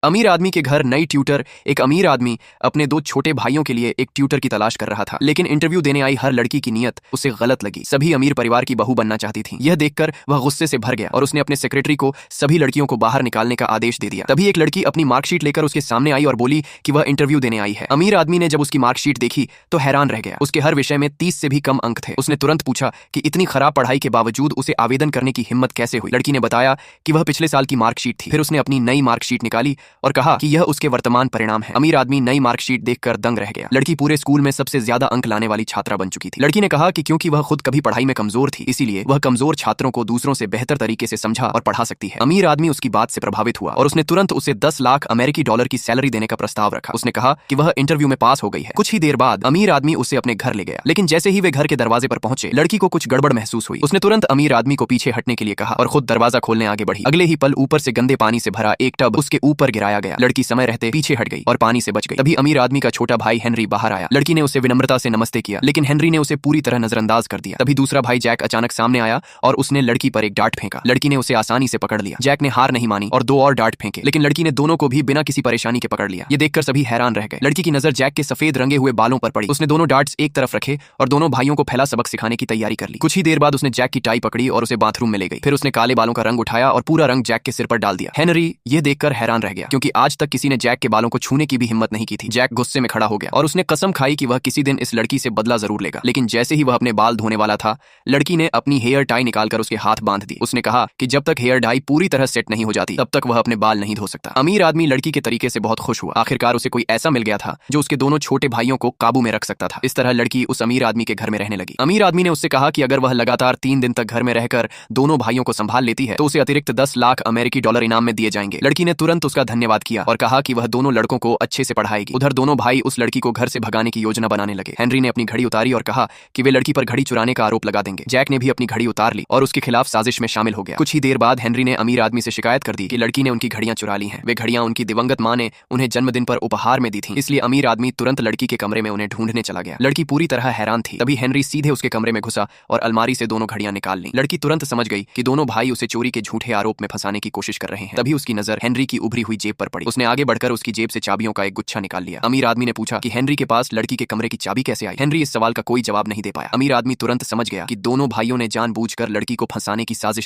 अमीर आदमी के घर नई ट्यूटर। एक अमीर आदमी अपने दो छोटे भाइयों के लिए एक ट्यूटर की तलाश कर रहा था, लेकिन इंटरव्यू देने आई हर लड़की की नीयत उसे गलत लगी। सभी अमीर परिवार की बहू बनना चाहती थी। यह देखकर वह गुस्से से भर गया और उसने अपने सेक्रेटरी को सभी लड़कियों को बाहर निकालने का आदेश दे दिया। तभी एक लड़की अपनी मार्कशीट लेकर उसके सामने आई और बोली कि वह इंटरव्यू देने आई है। अमीर आदमी ने जब उसकी मार्कशीट देखी तो हैरान रह गया। उसके हर विषय में 30 से भी कम अंक थे। उसने तुरंत पूछा कि इतनी खराब पढ़ाई के बावजूद उसे आवेदन करने की हिम्मत कैसे हुई। लड़की ने बताया कि वह पिछले साल की मार्कशीट थी। फिर उसने अपनी नई मार्कशीट निकाली और कहा कि यह उसके वर्तमान परिणाम है। अमीर आदमी नई मार्कशीट देखकर दंग रह गया। लड़की पूरे स्कूल में सबसे ज्यादा अंक लाने वाली छात्रा बन चुकी थी। लड़की ने कहा कि क्योंकि वह खुद कभी पढ़ाई में कमजोर थी, इसीलिए वह कमजोर छात्रों को दूसरों से बेहतर तरीके से समझा और पढ़ा सकती है। अमीर आदमी उसकी बात से प्रभावित हुआ और उसने तुरंत उसे 10 लाख अमेरिकी डॉलर की सैलरी देने का प्रस्ताव रखा। उसने कहा कि वह इंटरव्यू में पास हो गई है। कुछ ही देर बाद अमीर आदमी उसे अपने घर ले गया, लेकिन जैसे ही वे घर के दरवाजे पर पहुंचे, लड़की को कुछ गड़बड़ महसूस हुई। उसने तुरंत अमीर आदमी को पीछे हटने के लिए कहा और खुद दरवाजा खोलने आगे बढ़ी। अगले ही पल ऊपर से गंदे पानी से भरा एक टब उसके ऊपर गिराया गया। लड़की समय रहते पीछे हट गई और पानी से बच गई। तभी अमीर आदमी का छोटा भाई हेनरी बाहर आया। लड़की ने उसे विनम्रता से नमस्ते किया, लेकिन हेनरी ने उसे पूरी तरह नजरअंदाज कर दिया। तभी दूसरा भाई जैक अचानक सामने आया और उसने लड़की पर एक डांट फेंका। लड़की ने उसे आसानी से पकड़ लिया। जैक ने हार नहीं मानी और 2 और डांट फेंके, लेकिन लड़की ने दोनों को भी बिना किसी परेशानी के पकड़ लिया। ये देखकर सभी हैरान रह गए। लड़की की नजर जैक के सफेद रंगे हुए बालों पर पड़ी। उसने दोनों डांट्स एक तरफ रखे और दोनों भाइयों को पहला सबक सिखाने की तैयारी कर ली। कुछ ही देर बाद उसने जैक की टाई पकड़ी और उसे बाथरूम में ले गई। फिर उसने काले बालों का रंग उठाया और पूरा रंग जैक के सिर पर डाल दिया। हेनरी ये देखकर हैरान रह गया, क्योंकि आज तक किसी ने जैक के बालों को छूने की भी हिम्मत नहीं की थी। जैक गुस्से में खड़ा हो गया और उसने कसम खाई कि वह किसी दिन इस लड़की से बदला जरूर लेगा। लेकिन जैसे ही वह अपने बाल धोने वाला था, लड़की ने अपनी हेयर टाई निकालकर उसके हाथ बांध दी। उसने कहा कि जब तक हेयर डाई पूरी तरह सेट नहीं हो जाती, तब तक वह अपने बाल नहीं धो सकता। अमीर आदमी लड़की के तरीके से बहुत खुश हुआ। आखिरकार उसे कोई ऐसा मिल गया था जो उसके दोनों छोटे भाइयों को काबू में रख सकता था। इस तरह लड़की उस अमीर आदमी के घर में रहने लगी। अमीर आदमी ने उससे कहा कि अगर वह लगातार 3 दिन तक घर में रहकर दोनों भाइयों को संभाल लेती है तो उसे अतिरिक्त 10 लाख अमेरिकी डॉलर इनाम में दिए जाएंगे। लड़की ने तुरंत उसका धन्यवाद किया और कहा कि वह दोनों लड़कों को अच्छे से पढ़ाएगी। उधर दोनों भाई उस लड़की को घर से भगाने की योजना बनाने लगे। हेनरी ने अपनी घड़ी उतारी और कहा कि वे लड़की पर घड़ी चुराने का आरोप लगा देंगे। जैक ने भी अपनी घड़ी उतार ली और उसके खिलाफ साजिश में शामिल हो गया। कुछ ही देर बाद हेनरी ने अमीर आदमी से शिकायत कर दी कि लड़की ने उनकी घड़ियां चुरा ली हैं। वे घड़ियां उनकी दिवंगत मां ने उन्हें जन्मदिन पर उपहार में दी थी, इसलिए अमीर आदमी तुरंत लड़की के कमरे में उन्हें ढूंढने चला गया। लड़की पूरी तरह हैरान थी। तभी हेनरी सीधे उसके कमरे में घुसा और अलमारी से दोनों घड़ियां निकाल ली। लड़की तुरंत समझ गई कि दोनों भाई उसे चोरी के झूठे आरोप में फंसाने की कोशिश कर रहे हैं। तभी उसकी नजर हेनरी की उभरी हुई जेब पर पड़ी। उसने आगे बढ़कर उसकी जेब से चाबियों का एक गुच्छा निकाल लिया। अमीर आदमी ने पूछा कि हेनरी के पास लड़की के कमरे की चाबी कैसे आई। हेनरी इस सवाल का कोई जवाब नहीं दे पाया। अमीर आदमी तुरंत समझ गया कि दोनों भाइयों ने जानबूझकर लड़की को फंसाने की साजिश